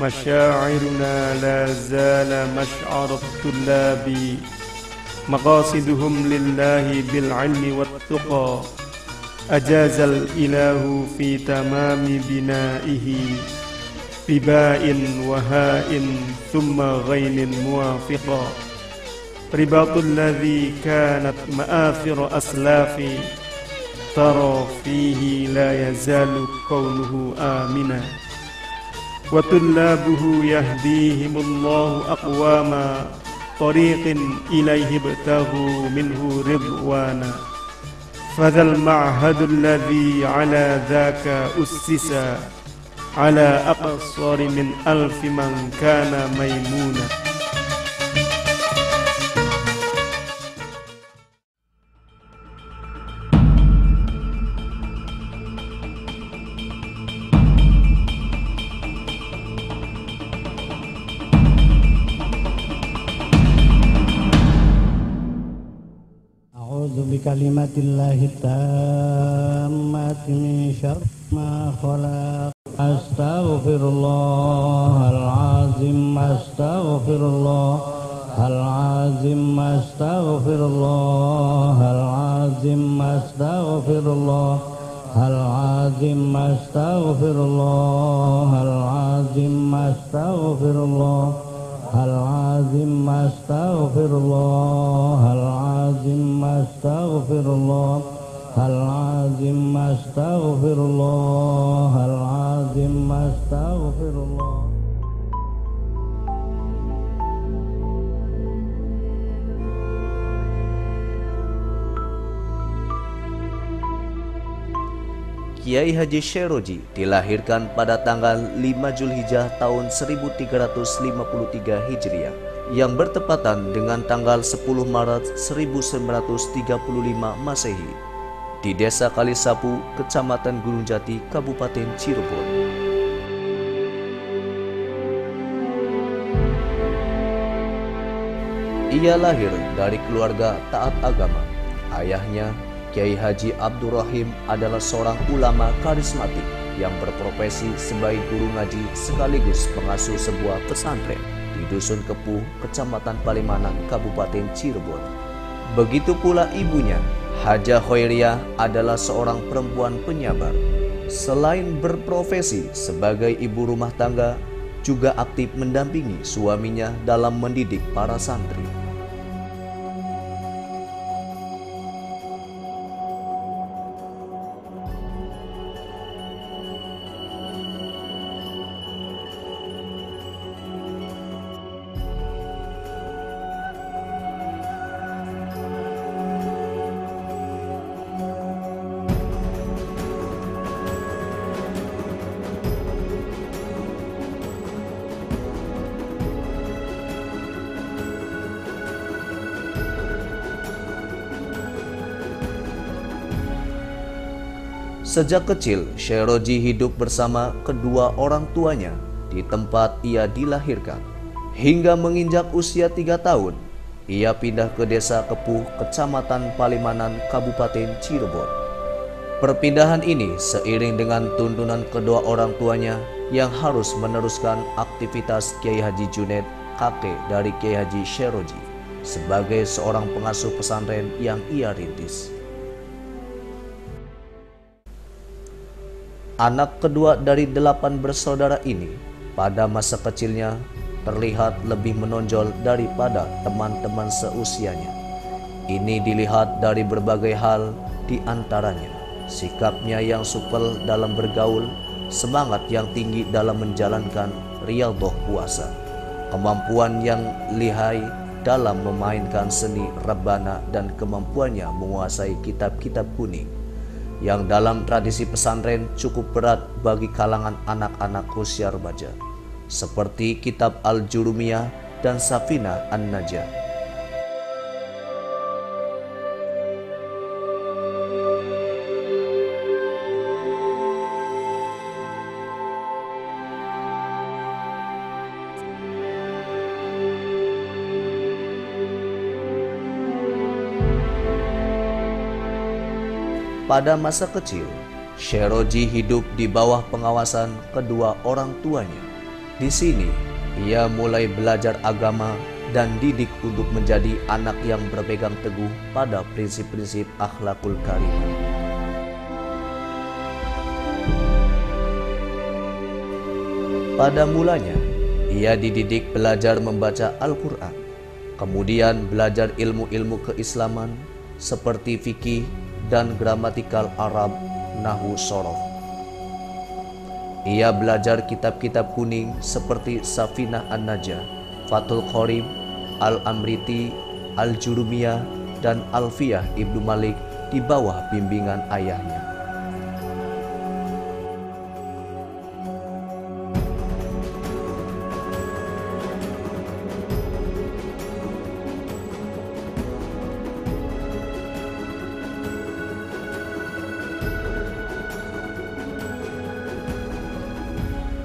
مشاعرنا لا زال مشعر الطلاب مقاصدهم لله بالعلم والتقى أجاز الإله في تمام بنائه بباء وهاء ثم غين موافقا رباط الذي كانت مآثر أسلافي ترى فيه لا يزال كونه آمنا وطلابه يهديهم الله أقواما طريق إليه ابتغوا منه رضوانا فذا المعهد الذي على ذاك أسس على أقصر من 1000 من كان ميمونا. Kalimatillahi tammati min syarri ma khalaq. Astaghfirullahalazim, astaghfirullahalazim, astaghfirullahalazim, astaghfirullahalazim, astaghfirullahalazim, astaghfirullah Al-Azim, astaghfirullah, Al-Azim, astaghfirullah, Al-Azim, astaghfirullah, Al-Azim, astaghfirullah. Kiai Haji Syairoji dilahirkan pada tanggal 5 Zulhijjah tahun 1353 Hijriah yang bertepatan dengan tanggal 10 Maret 1935 Masehi di Desa Kalisapu, Kecamatan Gunung Jati, Kabupaten Cirebon. Ia lahir dari keluarga taat agama. Ayahnya Kiai Haji Abdurrahim adalah seorang ulama karismatik yang berprofesi sebagai guru ngaji sekaligus pengasuh sebuah pesantren di Dusun Kepuh, Kecamatan Palimanan, Kabupaten Cirebon. Begitu pula ibunya, Hajah Khairiyah, adalah seorang perempuan penyabar. Selain berprofesi sebagai ibu rumah tangga, juga aktif mendampingi suaminya dalam mendidik para santri. Sejak kecil, Syairoji hidup bersama kedua orang tuanya di tempat ia dilahirkan. Hingga menginjak usia 3 tahun, ia pindah ke Desa Kepuh, Kecamatan Palimanan, Kabupaten Cirebon. Perpindahan ini seiring dengan tuntunan kedua orang tuanya yang harus meneruskan aktivitas Kiai Haji Junaid, kakek dari Kiai Haji Syairoji, sebagai seorang pengasuh pesantren yang ia rintis. Anak kedua dari 8 bersaudara ini pada masa kecilnya terlihat lebih menonjol daripada teman-teman seusianya. Ini dilihat dari berbagai hal, di antaranya sikapnya yang supel dalam bergaul, semangat yang tinggi dalam menjalankan riyadhah puasa, kemampuan yang lihai dalam memainkan seni rebana, dan kemampuannya menguasai kitab-kitab kuning yang dalam tradisi pesantren cukup berat bagi kalangan anak-anak usia remaja, seperti kitab Al-Jurumiyah dan Safinah An-Najah. Pada masa kecil, Syairoji hidup di bawah pengawasan kedua orang tuanya. Di sini, ia mulai belajar agama dan didik untuk menjadi anak yang berpegang teguh pada prinsip-prinsip akhlakul karimah. Pada mulanya, ia dididik belajar membaca Al-Quran, kemudian belajar ilmu-ilmu keislaman seperti fikih dan gramatikal Arab, nahwu sorof. Ia belajar kitab-kitab kuning seperti Safinah An-Najah, Fathul Qorib, Al-Amriti, Al-Jurumiyah, dan Alfiyah Ibnu Malik di bawah bimbingan ayahnya.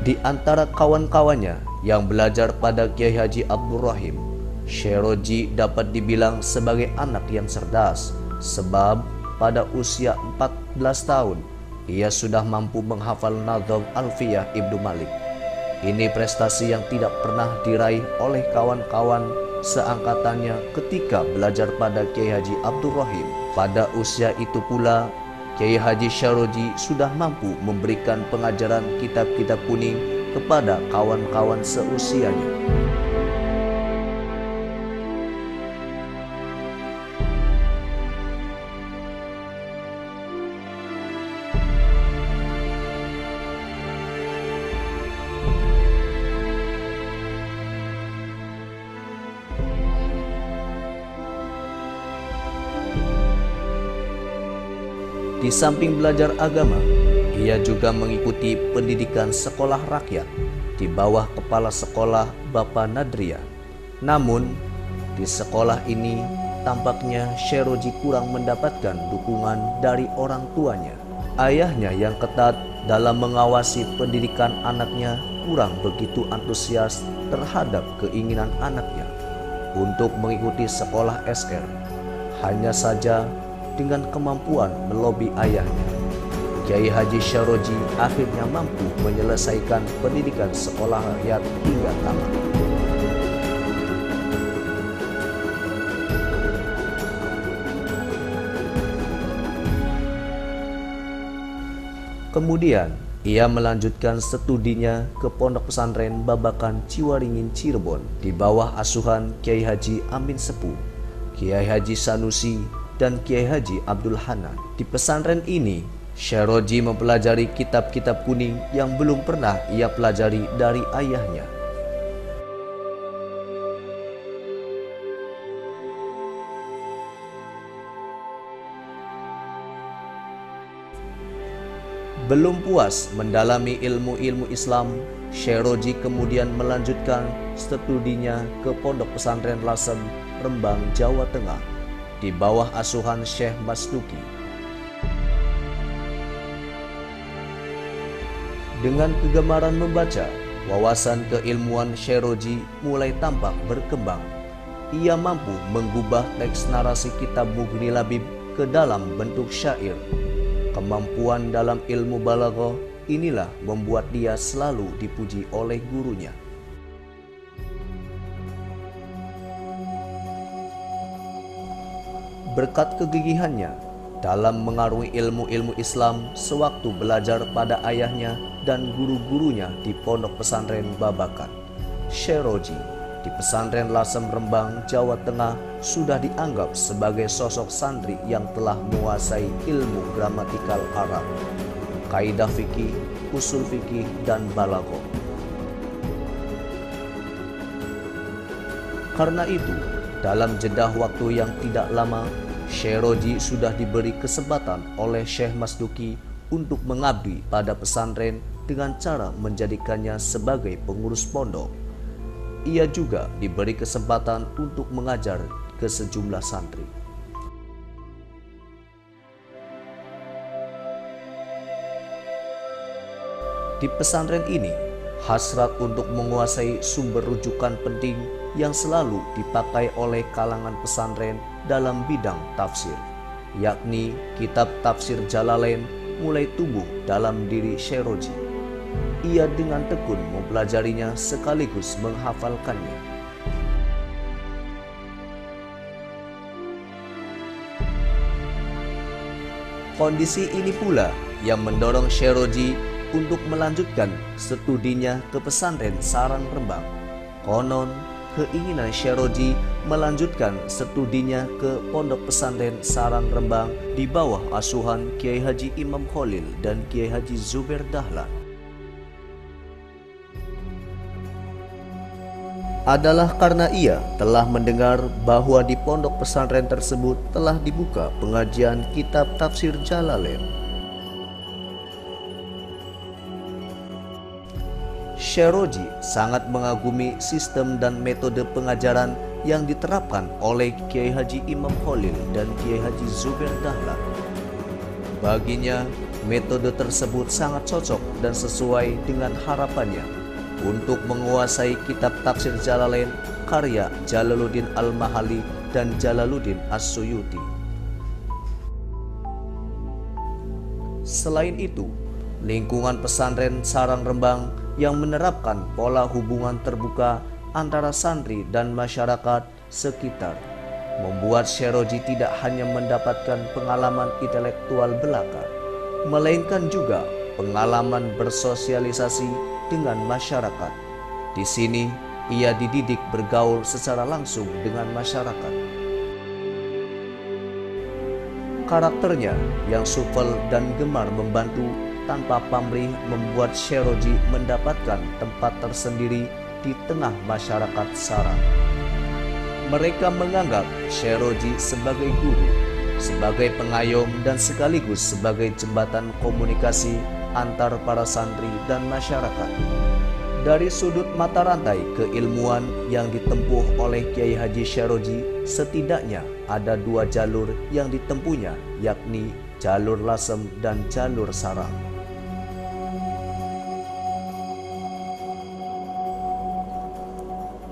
Di antara kawan-kawannya yang belajar pada Kiai Haji Abdul Rahim, Syekh Roji dapat dibilang sebagai anak yang cerdas, sebab pada usia 14 tahun ia sudah mampu menghafal Nadham Alfiyah Ibnu Malik. Ini prestasi yang tidak pernah diraih oleh kawan-kawan seangkatannya ketika belajar pada Kiai Haji Abdul Rahim. Pada usia itu pula Kiai Haji Syekh sudah mampu memberikan pengajaran kitab-kitab kuning kepada kawan-kawan seusianya. Di samping belajar agama, ia juga mengikuti pendidikan sekolah rakyat di bawah kepala sekolah Bapak Nadria. Namun, di sekolah ini tampaknya Syekh Roji kurang mendapatkan dukungan dari orang tuanya. Ayahnya yang ketat dalam mengawasi pendidikan anaknya kurang begitu antusias terhadap keinginan anaknya untuk mengikuti sekolah SR. Hanya saja dengan kemampuan melobi ayahnya, Kiai Haji Syekh Roji akhirnya mampu menyelesaikan pendidikan sekolah rakyat hingga tamat. Kemudian, ia melanjutkan studinya ke Pondok Pesantren Babakan Ciwaringin Cirebon di bawah asuhan Kiai Haji Amin Sepuh, Kiai Haji Sanusi, dan Kiai Haji Abdul Hanan. Di pesantren ini, Syekh Roji mempelajari kitab-kitab kuning yang belum pernah ia pelajari dari ayahnya. Belum puas mendalami ilmu-ilmu Islam, Syekh Roji kemudian melanjutkan studinya ke Pondok Pesantren Lasem, Rembang, Jawa Tengah di bawah asuhan Syekh Masduki. Dengan kegemaran membaca, wawasan keilmuan Syekh Roji mulai tampak berkembang. Ia mampu menggubah teks narasi kitab Mughni Labib ke dalam bentuk syair. Kemampuan dalam ilmu balaghah inilah membuat dia selalu dipuji oleh gurunya. Berkat kegigihannya dalam mengarungi ilmu-ilmu Islam sewaktu belajar pada ayahnya dan guru-gurunya di Pondok Pesantren Babakan, Syekh Roji di Pesantren Lasem Rembang, Jawa Tengah sudah dianggap sebagai sosok santri yang telah menguasai ilmu gramatikal Arab, kaidah fikih, usul fikih, dan balaghah. Karena itu, dalam jeda waktu yang tidak lama, Syekh Roji sudah diberi kesempatan oleh Syekh Masduki untuk mengabdi pada pesantren dengan cara menjadikannya sebagai pengurus pondok. Ia juga diberi kesempatan untuk mengajar ke sejumlah santri. Di pesantren ini, hasrat untuk menguasai sumber rujukan penting yang selalu dipakai oleh kalangan pesantren dalam bidang tafsir, yakni kitab tafsir Jalalain, mulai tumbuh dalam diri Syekh Roji. ia dengan tekun mempelajarinya sekaligus menghafalkannya. Kondisi ini pula yang mendorong Syekh Roji untuk melanjutkan studinya ke pesantren Sarang Rembang. Konon, keinginan Syekh Roji melanjutkan studinya ke pondok pesantren Sarang Rembang di bawah asuhan Kiai Haji Imam Khalil dan Kiai Haji Zubair Dahlan adalah karena ia telah mendengar bahwa di pondok pesantren tersebut telah dibuka pengajian kitab tafsir Jalalain. Syekh Roji sangat mengagumi sistem dan metode pengajaran yang diterapkan oleh Kiai Haji Imam Khalil dan Kiai Haji Zubair Dahlan. Baginya, metode tersebut sangat cocok dan sesuai dengan harapannya untuk menguasai kitab tafsir Jalalain karya Jalaluddin Al-Mahali dan Jalaluddin As-Suyuti. Selain itu, lingkungan pesantren Sarang Rembang yang menerapkan pola hubungan terbuka antara santri dan masyarakat sekitar membuat Syekh Roji tidak hanya mendapatkan pengalaman intelektual belaka, melainkan juga pengalaman bersosialisasi dengan masyarakat. Di sini, ia dididik bergaul secara langsung dengan masyarakat. Karakternya yang supel dan gemar membantu tanpa pamrih membuat Syekh Roji mendapatkan tempat tersendiri di tengah masyarakat Sarang. Mereka menganggap Syekh Roji sebagai guru, sebagai pengayom dan sekaligus sebagai jembatan komunikasi antar para santri dan masyarakat. Dari sudut mata rantai keilmuan yang ditempuh oleh Kiai Haji Syekh Roji, setidaknya ada dua jalur yang ditempuhnya, yakni jalur Lasem dan jalur Sarang.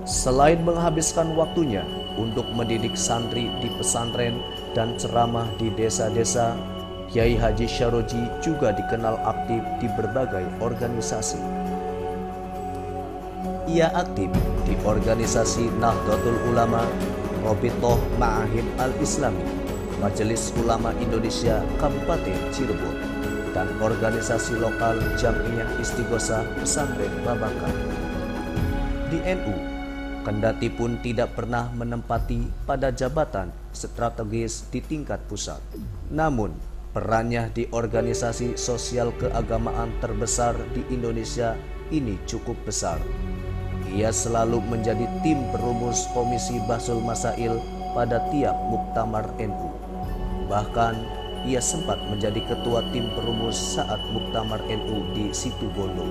Selain menghabiskan waktunya untuk mendidik santri di pesantren dan ceramah di desa-desa, Kiai Haji Syekh Roji juga dikenal aktif di berbagai organisasi. Ia aktif di organisasi Nahdlatul Ulama, Robitoh Ma'ahid Al-Islami, Majelis Ulama Indonesia Kabupaten Cirebon, dan organisasi lokal Jam'iyah Istighosah Pesantren Babakan. Di NU, kendati pun tidak pernah menempati pada jabatan strategis di tingkat pusat, namun perannya di organisasi sosial keagamaan terbesar di Indonesia ini cukup besar. Ia selalu menjadi tim perumus Komisi Bahsul Masail pada tiap muktamar NU. Bahkan, ia sempat menjadi ketua tim perumus saat muktamar NU di Situbondo.